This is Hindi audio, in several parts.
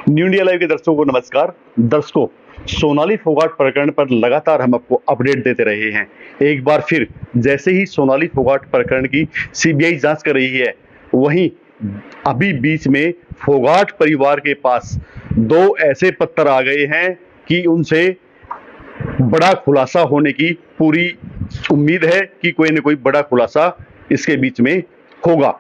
न्यू इंडिया लाइव के दर्शकों को नमस्कार। दर्शकों, सोनाली फोगाट प्रकरण पर लगातार हम आपको अपडेट देते रहे हैं। एक बार फिर जैसे ही सोनाली फोगाट प्रकरण की सीबीआई जांच कर रही है, वहीं अभी बीच में फोगाट परिवार के पास दो ऐसे पत्र आ गए हैं कि उनसे बड़ा खुलासा होने की पूरी उम्मीद है कि कोई न कोई बड़ा खुलासा इसके बीच में होगा।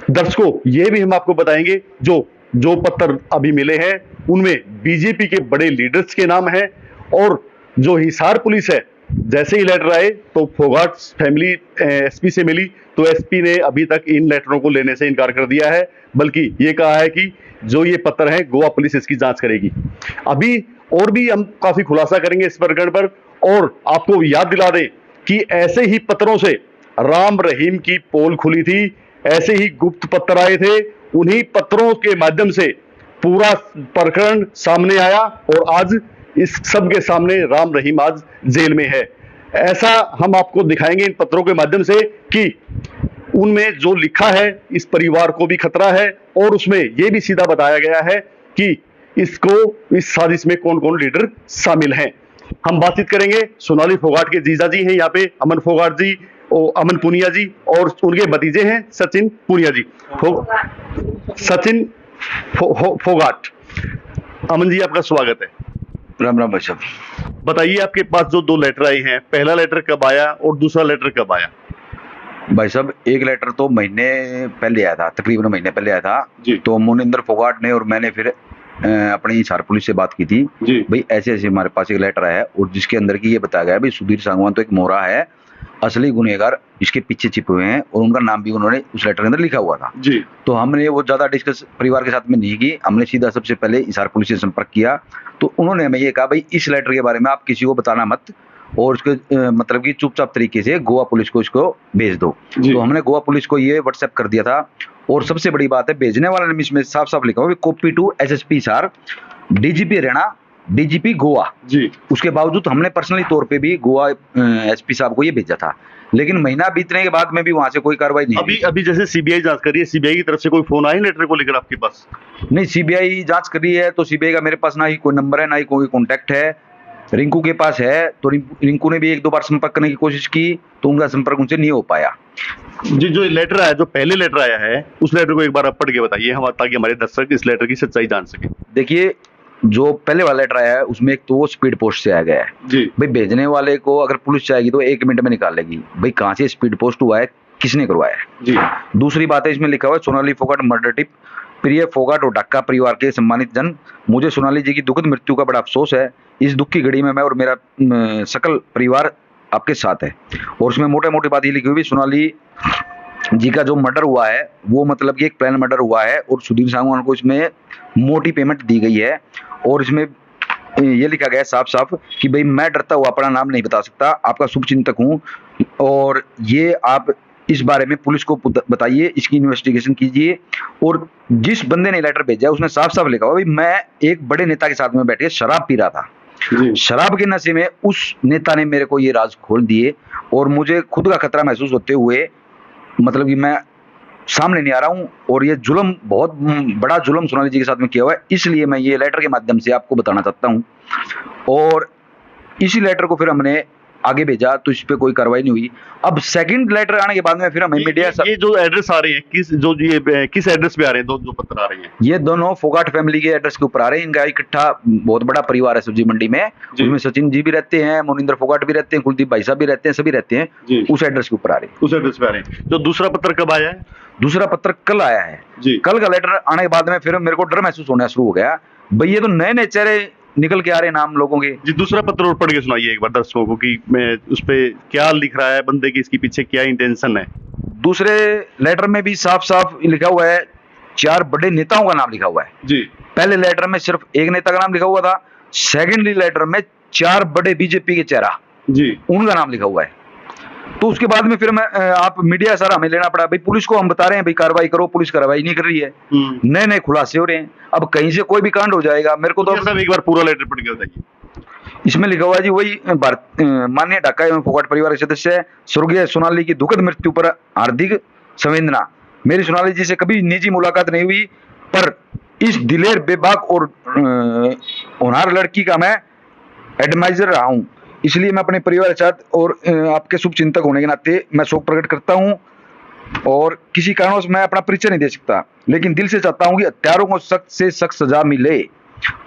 दर्शकों, ये भी हम आपको बताएंगे जो जो पत्र अभी मिले हैं उनमें बीजेपी के बड़े लीडर्स के नाम हैं, और जो हिसार पुलिस है, जैसे ही लेटर आए तो फोगाट फैमिली एसपी से मिली तो एसपी ने अभी तक इन लेटरों को लेने से इनकार कर दिया है, बल्कि ये कहा है कि जो ये पत्र है गोवा पुलिस इसकी जांच करेगी। अभी और भी हम काफी खुलासा करेंगे इस प्रकरण पर, और आपको याद दिला दें कि ऐसे ही पत्रों से राम रहीम की पोल खुली थी, ऐसे ही गुप्त पत्र आए थे, उन्हीं पत्रों के माध्यम से पूरा प्रकरण सामने आया और आज इस सब के सामने राम रहीम आज जेल में है। ऐसा हम आपको दिखाएंगे इन पत्रों के माध्यम से कि उनमें जो लिखा है इस परिवार को भी खतरा है, और उसमें यह भी सीधा बताया गया है कि इसको इस साजिश में कौन कौन लीडर शामिल हैं। हम बातचीत करेंगे। सोनाली फोगाट के जीजा जी हैं यहाँ पे, अमन फोगाट जी, अमन पुनिया जी, और उनके भतीजे हैं सचिन पुनिया जी। सचिन फोगाट। अमन जी, आपका स्वागत है। राम राम भाई साहब। बताइए, आपके पास जो दो लेटर आए हैं, पहला लेटर कब आया और दूसरा लेटर कब आया? भाई साहब, एक लेटर तो महीने पहले आया था, तकरीबन महीने पहले आया था जी। तो मोनिंदर फोगाट ने और मैंने फिर अपनी हिसार पुलिस से बात की थी जी। भाई ऐसे ऐसे हमारे पास एक लेटर आया है और जिसके अंदर की ये बताया गया है भाई सुधीर सांगवान तो एक मोहरा है, असली गुनहगार इसके पीछे छिपे हुए हैं, और उनका नाम भी उन्होंने उस लेटर के अंदर लिखा हुआ था। जी। तो हमने वो ज्यादा डिस्कस परिवार के साथ में नहीं की, हमने सीधा सबसे पहले हिसार पुलिस से संपर्क किया तो उन्होंने हमें ये कहा भाई इस लेटर के बारे में आप किसी को बताना मत, और उसके मतलब कि चुपचाप तरीके से गोवा पुलिस को इसको भेज दो। तो हमने गोवा पुलिस को ये व्हाट्सएप कर दिया था, और सबसे बड़ी बात है भेजने वाले ने इसमें साफ साफ लिखा हुआ copy to SSP Hisar, DGP Haryana, DGP Goa. जी। उसके बावजूद हमने पर्सनली तौर पे भी गोवा एसपी साहब को ये भेजा था, लेकिन महीना बीतने के बाद में भी वहां से कोई कार्रवाई नहीं। अभी जैसे सीबीआई जांच कर रही है, सीबीआई की तरफ से कोई फोन आया लेटर को लेकर आपके पास? नहीं, सीबीआई जांच कर रही है तो सीबीआई का मेरे पास ना ही कोई नंबर है ना ही कोई कॉन्टैक्ट है। रिंकू के पास है तो रिंकू ने भी एक दो बार संपर्क करने की कोशिश की तो उनका संपर्क उनसे नहीं हो पाया। जी, जो लेटर आया, जो पहले लेटर आया है, उस लेटर को एक बार आप पढ़ के बताइए हम, ताकि हमारे दर्शक इस लेटर की सच्चाई जान सके। देखिए, जो पहले वाला लेटर आया है उसमें एक तो वो स्पीड पोस्ट से आया गया है। जी। भाई भेजने वाले को अगर पुलिस चाहेगी तो 1 मिनट में निकाल लेगी, भाई कहाँ से स्पीड पोस्ट हुआ है, किसने करवाया है। जी। दूसरी बात है, इसमें लिखा हुआ है सोनाली फोगाट मर्डर टिप, प्रिय फोगाट और ढाका परिवार के सम्मानित जन, मुझे सोनाली जी की दुखद मृत्यु का बड़ा अफसोस है। इस दुख की घड़ी में मैं और मेरा सकल परिवार आपके साथ है। और उसमें मोटे मोटी बात ये लिखी हुई, सोनाली जी का जो मर्डर हुआ है वो मतलब कि एक प्लान मर्डर हुआ है, और सुधीर सांगवान को इसमें मोटी पेमेंट दी गई है। और इसमें ये लिखा गया है साफ साफ कि भाई मैं डरता हुआ अपना नाम नहीं बता सकता, आपका शुभचिंतक हूँ, और ये आप इस बारे में पुलिस को बताइए, इसकी इन्वेस्टिगेशन कीजिए। और जिस बंदे ने लेटर भेजा है उसने साफ साफ लिखा हुआ भाई मैं एक बड़े नेता के साथ में बैठ के शराब पी रहा था, शराब के नशे में उस नेता ने मेरे को ये राज खोल दिए, और मुझे खुद का खतरा महसूस होते हुए मतलब कि मैं सामने नहीं आ रहा हूं, और ये जुल्म, बहुत बड़ा जुल्म सोनाली जी के साथ में किया हुआ है, इसलिए मैं ये लेटर के माध्यम से आपको बताना चाहता हूं। और इसी लेटर को फिर हमने आगे भेजा तो इस पे कोई कार्रवाई नहीं हुई। अब सेकंड लेटर आने के बाद में फिर हमें मीडिया ये जो एड्रेस आ रहे हैं, किस एड्रेस पे आ रहे हैं? जो पत्र आ रहे हैं ये दोनों फोगाट फैमिली के एड्रेस के ऊपर आ रहे हैं। इनका इकट्ठा बहुत बड़ा परिवार है सब्जी मंडी में, उसमें सचिन जी भी रहते हैं, मोनिंदर फोगाट भी रहते हैं, कुलदीप भाई साहब भी रहते हैं, सभी रहते हैं, उस एड्रेस के ऊपर आ रहे हैं। उस एड्रेस पे आ रहे हैं। जो दूसरा पत्र कब आया है? दूसरा पत्र कल आया है जी। कल का लेटर आने के बाद में फिर मेरे को डर महसूस होना शुरू हो गया, भाई ये तो नए नए चेहरे निकल के आ रहे हैं नाम लोगों के। जी, दूसरा पत्र और पढ़ के सुनाइए एक बार दर्शकों को कि मैं उस पे क्या लिख रहा है बंदे की, इसके पीछे क्या इंटेंशन है। दूसरे लेटर में भी साफ साफ लिखा हुआ है 4 बड़े नेताओं का नाम लिखा हुआ है जी। पहले लेटर में सिर्फ एक नेता का नाम लिखा हुआ था, सेकेंडली लेटर में 4 बड़े बीजेपी के चेहरा जी उनका नाम लिखा हुआ है। तो उसके बाद में फिर मैं आप मीडिया सारा हमें लेना पड़ा, भाई पुलिस को हम बता रहे हैं भाई कार्रवाई करो, पुलिस कार्रवाई नहीं कर रही है, नए नए खुलासे हो रहे हैं, अब कहीं से कोई भी कांड हो जाएगा। मेरे को तो एक बार पूरा लेटर पढ़ के बताइए। इसमें लिखा हुआ है जी, वही माननीय ढाका एवं फोगाट परिवार के सदस्य स्वर्गीय सोनाली की दुखद मृत्यु पर हार्दिक संवेदना। मेरी सोनाली जी से कभी निजी मुलाकात नहीं हुई, पर इस दिलेर बेबाक और होनहार लड़की का मैं एडमाइजर रहा हूं। इसलिए मैं अपने परिवार के साथ और आपके शुभ चिंतक होने के नाते मैं शोक प्रकट करता हूं और किसी कारणों से मैं अपना परिचय नहीं दे सकता, लेकिन दिल से चाहता हूं कि हत्यारों को सख्त से सख्त सजा मिले।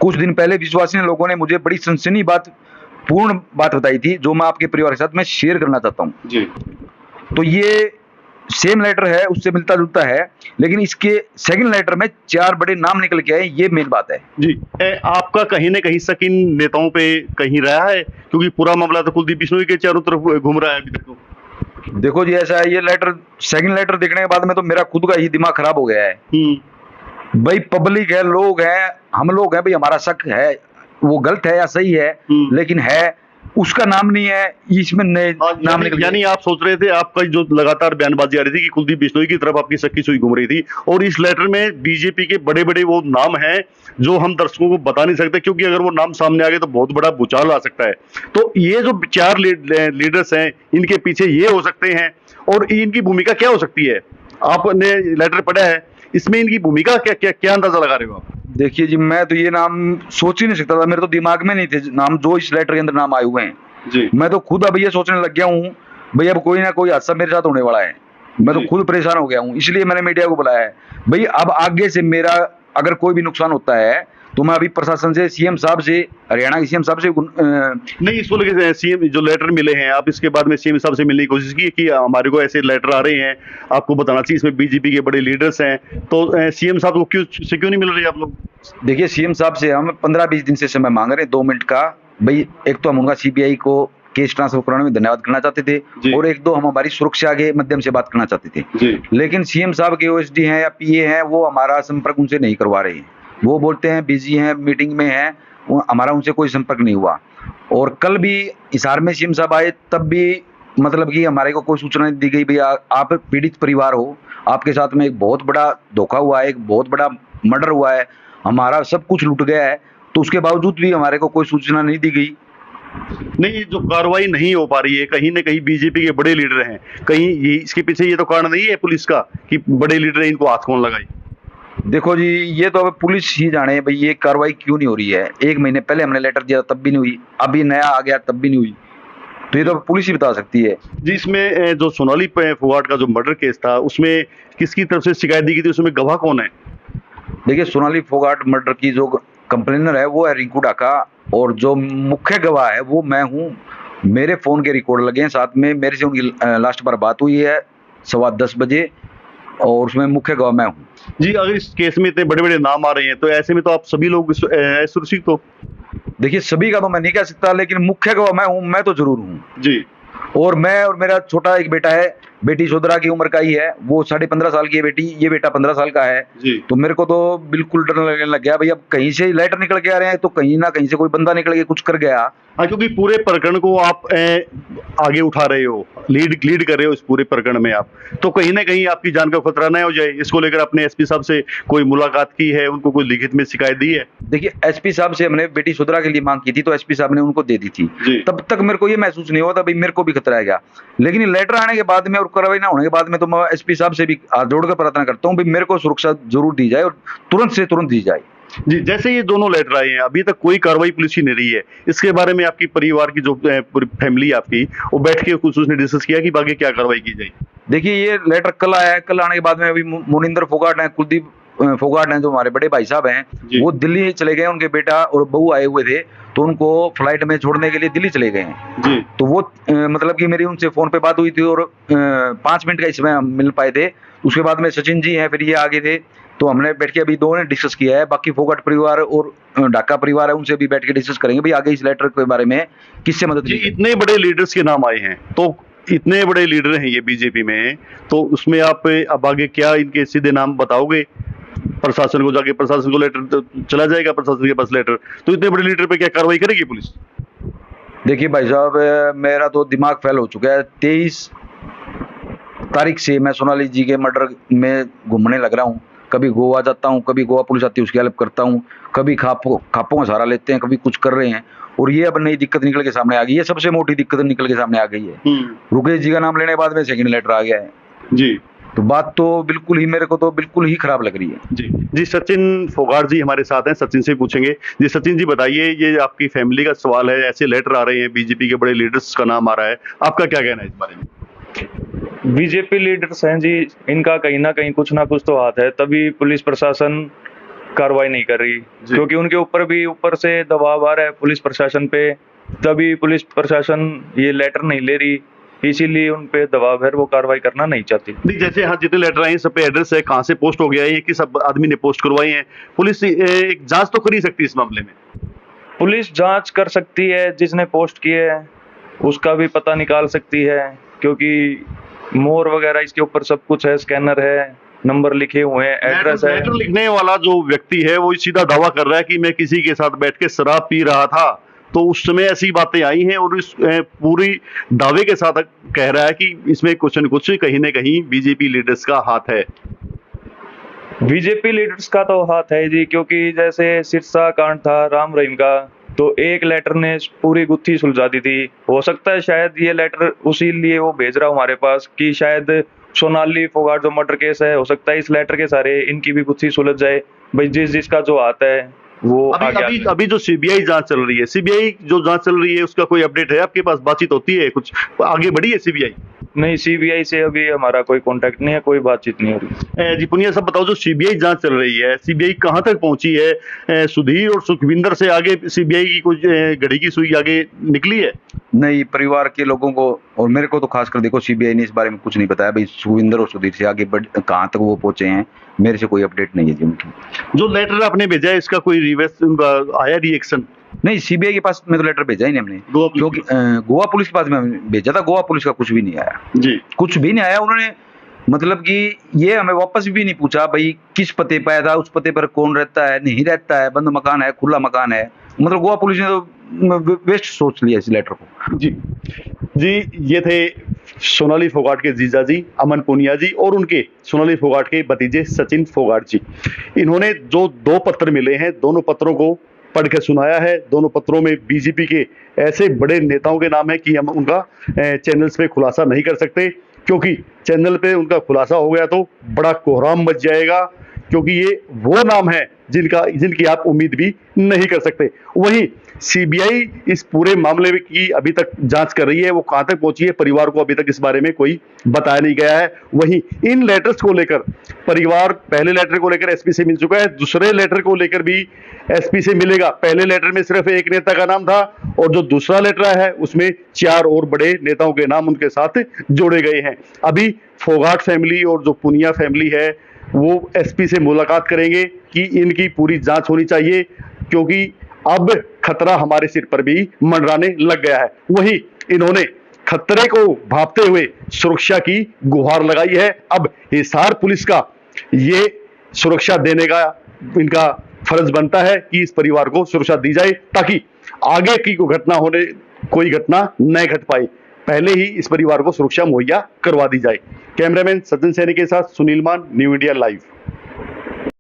कुछ दिन पहले विश्वासी लोगों ने मुझे बड़ी सनसनी पूर्ण बात बताई थी, जो मैं आपके परिवार के साथ मैं शेयर करना चाहता हूं जी। तो ये सेम लेटर है, उससे मिलता जुलता है, लेकिन इसके सेकंड लेटर में 4 बड़े नाम निकल के आए, ये मेन बात है जी। आपका कहीं ना कहीं शक इन नेताओं पे कहीं रहा है, क्योंकि पूरा मामला तो कुलदीप बिश्नोई के चारों तरफ घूम रहा है अभी तक तो। देखो जी, ऐसा है, ये लेटर सेकंड लेटर देखने के बाद में तो मेरा खुद का ही दिमाग खराब हो गया है। भाई पब्लिक है, लोग हैं, हम लोग हैं, भाई हमारा शक है, वो गलत है या सही है, लेकिन है, उसका नाम नहीं है, इसमें नाम निकल। यानी आप सोच रहे थे, आपका जो लगातार बयानबाजी आ रही थी कि कुलदीप बिश्नोई की तरफ आपकी शक्की सुई घूम रही थी, और इस लेटर में बीजेपी के बड़े बड़े वो नाम हैं जो हम दर्शकों को बता नहीं सकते, क्योंकि अगर वो नाम सामने आ गए तो बहुत बड़ा भूचाल आ सकता है। तो ये जो 4 लीडर्स हैं, इनके पीछे ये हो सकते हैं, और इनकी भूमिका क्या हो सकती है? आपने लेटर पढ़ा है, इसमें इनकी भूमिका क्या क्या क्या अंदाजा लगा रहे हो आप? देखिए जी, मैं तो ये नाम सोच ही नहीं सकता था, मेरे तो दिमाग में नहीं थे नाम जो इस लेटर के अंदर नाम आए हुए हैं जी। मैं तो खुद अब ये सोचने लग गया हूँ भाई अब कोई ना कोई हादसा मेरे साथ होने वाला है। मैं तो खुद परेशान हो गया हूँ, इसलिए मैंने मीडिया को बुलाया है। भाई अब आगे से मेरा अगर कोई भी नुकसान होता है तो मैं अभी प्रशासन से, सीएम साहब से, हरियाणा के सीएम साहब से नहीं, इसको लेकर सीएम जो लेटर मिले हैं, आप इसके बाद में सीएम साहब से मिलने की कोशिश की कि हमारे को ऐसे लेटर आ रहे हैं, आपको बताना चाहिए, इसमें बीजेपी के बड़े लीडर्स हैं, तो सीएम साहब को क्यों नहीं मिल रही आप लोग? देखिए, सीएम साहब से हम 15-20 दिन से समय मांग रहे हैं, 2 मिनट का। भाई एक तो हम उनका सीबीआई को केस ट्रांसफर कराने में धन्यवाद करना चाहते थे, और एक दो हम हमारी सुरक्षा के माध्यम से बात करना चाहते थे, लेकिन सीएम साहब के ओएसडी हैं या पीए हैं, वो हमारा संपर्क उनसे नहीं करवा रहे हैं। वो बोलते हैं बिजी हैं, मीटिंग में हैं, हमारा उनसे कोई संपर्क नहीं हुआ। और कल भी हिसार में सीएम साहब आए, तब भी मतलब कि हमारे को कोई सूचना नहीं दी गई, भैया आप पीड़ित परिवार हो, आपके साथ में एक बहुत बड़ा धोखा हुआ है, एक बहुत बड़ा मर्डर हुआ है, हमारा सब कुछ लूट गया है, तो उसके बावजूद भी हमारे को कोई सूचना नहीं दी गई। नहीं, जो कार्रवाई नहीं हो पा रही है, कहीं ना कहीं बीजेपी के बड़े लीडर हैं, कहीं ये इसके पीछे ये तो कारण नहीं है पुलिस का कि बड़े लीडर इनको हाथ कौन लगाई? देखो जी, ये तो अब पुलिस ही जाने भाई ये कार्रवाई क्यों नहीं हो रही है। 1 महीने पहले हमने लेटर दिया तब भी नहीं हुई, अभी नया आ गया तब भी नहीं हुई, तो ये तो पुलिस ही बता सकती है। जी, इसमें जो सोनाली फोगाट का जो मर्डर केस था, उसमें किसकी तरफ से शिकायत दी गई थी, उसमें गवाह कौन है? देखिए, सोनाली फोगाट मर्डर की जो कंप्लेनर है वो है रिंकू डाका, और जो मुख्य गवाह है वो मैं हूँ। मेरे फोन के रिकॉर्ड लगे हैं साथ में, मेरे से उनकी लास्ट बार बात हुई है 10:15 बजे, और उसमें मुख्य गवाह मैं हूँ। जी, अगर इस केस में इतने बड़े बड़े नाम आ रहे हैं, तो ऐसे में तो आप सभी लोग सुरक्षित हो? देखिए, सभी का तो मैं नहीं कह सकता, लेकिन मुख्य गवाह मैं हूँ, मैं तो जरूर हूँ जी। और मैं और मेरा छोटा एक बेटा है, बेटी 14 की उम्र का ही है, वो 15.5 साल की है बेटी, ये बेटा 15 साल का है जी। तो मेरे को तो बिल्कुल डर लगने लग गया भाई, अब कहीं से लेटर निकल के आ रहे हैं तो कहीं ना कहीं से कोई बंदा निकल के कुछ कर गया। हाँ, क्योंकि पूरे प्रकरण को आप आगे उठा रहे हो, लीड कर रहे हो इस पूरे प्रकरण में आप, तो कहीं ना कहीं आपकी जान का खतरा न हो जाए, इसको लेकर आपने एसपी साहब से कोई मुलाकात की है, उनको कोई लिखित में शिकायत दी है? देखिए, एसपी साहब से हमने बेटी 14 के लिए मांग की थी, तो एसपी साहब ने उनको दे दी थी। तब तक मेरे को ये महसूस नहीं हुआ था भाई मेरे को भी खतरा है क्या, लेकिन लेटर आने के बाद में और कार्रवाई ना होने के बाद में तो मैं एसपी साहब से भी हाथ जोड़कर प्रार्थना करता हूँ भाई मेरे को सुरक्षा जरूर दी जाए और तुरंत से तुरंत दी जाए। जी, जैसे ये दोनों लेटर आए हैं, अभी तक कोई कार्रवाई पुलिस की नहीं रही है, इसके बारे में आपकी परिवार की जो पूरी फैमिली आपकी, वो बैठ के कुछ उसने डिस्कस किया कि बाकी क्या कार्रवाई की जाए? देखिए, ये लेटर कल आया है, कल आने के बाद में अभी मोनिंदर फोगाट है, कुलदीप फोगाट हैं, जो हमारे बड़े भाई साहब हैं, वो दिल्ली चले गए, उनके बेटा और बहू आए हुए थे, तो उनको फ्लाइट में छोड़ने के लिए दिल्ली चले गए हैं जी। तो वो मतलब कि मेरी उनसे फोन पे बात हुई थी और 5 मिनट का इसमें हम मिल पाए थे। उसके बाद में सचिन जी हैं, फिर ये आगे थे, तो हमने बैठ के अभी दोनों ने डिस्कस किया है। बाकी फोगाट परिवार और ढाका परिवार है, उनसे भी बैठ के डिस्कस करेंगे भाई आगे इस लेटर के बारे में किससे मदद। इतने बड़े लीडर्स के नाम आए हैं, तो इतने बड़े लीडर हैं ये बीजेपी में, तो उसमें आप अब आगे क्या इनके सीधे नाम बताओगे? प्रशासन को जाके, प्रशासन को लेटर चला जाएगा, प्रशासन के पास लेटर, तो इतने बड़े लीडर पे क्या कार्रवाई करेगी पुलिस? देखिए भाई साहब, मेरा तो दिमाग फेल हो चुका है। 23 तारीख से मैं सोनाली जी के मर्डर में घूमने लग रहा हूँ। कभी गोवा जाता हूँ, कभी गोवा पुलिस आती है उसकी हेल्प करता हूँ, कभी खापों का सहारा लेते हैं, कभी कुछ कर रहे हैं, और ये अब नई दिक्कत निकल के सामने आ गई है। सबसे मोटी दिक्कत निकल के सामने आ गई है। रुकेश जी का नाम लेने के बाद में सेकंड लेटर आ गया है जी। तो बात तो बिल्कुल ही, मेरे को तो बिल्कुल ही खराब लग रही है। जी जी, सचिन फोगाट जी हमारे साथ हैं, सचिन से पूछेंगे। जी सचिन जी, बताइए, ये आपकी फैमिली का सवाल है, ऐसे लेटर आ रहे हैं, बीजेपी के बड़े लीडर्स का नाम आ रहा है, आपका क्या कहना है इस बारे में? बीजेपी लीडर्स हैं जी, इनका कहीं ना कहीं कुछ ना कुछ तो हाथ है, तभी पुलिस प्रशासन कार्रवाई नहीं कर रही, क्योंकि उनके ऊपर भी ऊपर से दबाव आ रहा है पुलिस प्रशासन पे, तभी पुलिस प्रशासन ये लेटर नहीं ले रही, इसीलिए उन पे दबाव है, वो कार्रवाई करना नहीं चाहती। नहीं, जैसे यहाँ जितने लेटर आए हैं सब पे एड्रेस है, कहाँ से पोस्ट हो गया है, ये किस आदमी ने पोस्ट करवाई है, पुलिस एक जांच तो कर ही सकती है इस मामले में। पुलिस जांच कर सकती है, जिसने पोस्ट किए है उसका भी पता निकाल सकती है, क्योंकि मोर वगैरह इसके ऊपर सब कुछ है, स्कैनर है, नंबर लिखे हुए हैं, एड्रेस है। लेटर लिखने वाला जो व्यक्ति है वो सीधा दावा कर रहा है कि मैं किसी के साथ बैठ के शराब पी रहा था, तो उस समय ऐसी बातें आई हैं, और इस पूरी दावे के साथ कह रहा है कि इसमें कुछ न कुछ कहीं न कहीं बीजेपी लीडर्स का हाथ है। बीजेपी लीडर्स का तो हाथ है जी, क्योंकि जैसे सिरसा कांड था राम रहीम का, तो एक लेटर ने पूरी गुत्थी सुलझा दी थी। हो सकता है शायद ये लेटर उसी लिए वो भेज रहा हूँ हमारे पास कि शायद सोनाली फोगाट जो मर्डर केस है, हो सकता है इस लेटर के सारे इनकी भी गुत्थी सुलझ जाए, भाई जिसका जो हाथ है वो अभी जो सीबीआई जांच चल रही है, सीबीआई जो जांच चल रही है उसका कोई अपडेट है आपके पास? बातचीत होती है, कुछ आगे बढ़ी है सीबीआई? नहीं, सीबीआई से अभी हमारा कोई कांटेक्ट नहीं है, कोई बातचीत नहीं हो रही। जी पुनिया साहब, बताओ, जो सीबीआई जांच चल रही है, सीबीआई कहां तक पहुंची है? सुधीर और सुखविंदर से आगे सीबीआई की कुछ घड़ी की सुई आगे निकली है? नहीं, परिवार के लोगों को और मेरे को तो खासकर देखो, सीबीआई ने इस बारे में कुछ नहीं बताया भाई, सुखविंदर और सुधीर से आगे कहाँ तक वो पहुंचे हैं, मेरे से कोई अपडेट नहीं है जी उनकी। जो लेटर आपने भेजा है इसका कोई रिवर्स आया रिएक्शन? नहीं, सीबीआई के पास में तो लेटर भेजा ही नहीं हमने, क्योंकि गोवा पुलिस के पास में भेजा था, गोवा पुलिस का कुछ भी नहीं आया जी, कुछ भी नहीं आया। उन्होंने मतलब कि ये हमें वापस भी नहीं पूछा भाई किस पते पे आया था, उस पते पर कौन रहता है, नहीं रहता है, बंद मकान है, खुला मकान है। मतलब गोवा पुलिस ने तो वेस्ट सोच लिया इस लेटर को। जी जी, ये थे सोनाली फोगाट के जीजा जी अमन पुनिया जी और उनके सोनाली फोगाट के भतीजे सचिन फोगाट जी। इन्होंने जो 2 पत्र मिले हैं, दोनों पत्रों को पढ़ के सुनाया है। दोनों पत्रों में बीजेपी के ऐसे बड़े नेताओं के नाम है कि हम उनका चैनल्स पे खुलासा नहीं कर सकते, क्योंकि चैनल पे उनका खुलासा हो गया तो बड़ा कोहराम मच जाएगा, क्योंकि ये वो नाम है जिनकी आप उम्मीद भी नहीं कर सकते। वहीं सीबीआई इस पूरे मामले की अभी तक जांच कर रही है, वो कहां तक पहुंची है, परिवार को अभी तक इस बारे में कोई बताया नहीं गया है। वहीं इन लेटर्स को लेकर परिवार, पहले लेटर को लेकर एसपी से मिल चुका है, दूसरे लेटर को लेकर भी एसपी से मिलेगा। पहले लेटर में सिर्फ एक नेता का नाम था, और जो दूसरा लेटर आया है उसमें 4 और बड़े नेताओं के नाम उनके साथ जोड़े गए हैं। अभी फोगाट फैमिली और जो पुनिया फैमिली है वो एसपी से मुलाकात करेंगे कि इनकी पूरी जांच होनी चाहिए, क्योंकि अब खतरा हमारे सिर पर भी मंडराने लग गया है। वहीं इन्होंने खतरे को भांपते हुए सुरक्षा की गुहार लगाई है। अब हिसार पुलिस का ये सुरक्षा देने का इनका फर्ज बनता है कि इस परिवार को सुरक्षा दी जाए, ताकि आगे की कोई घटना न घट पाए, पहले ही इस परिवार को सुरक्षा मुहैया करवा दी जाए। कैमरामैन सचिन सैनी के साथ सुनील मान, न्यू इंडिया लाइव।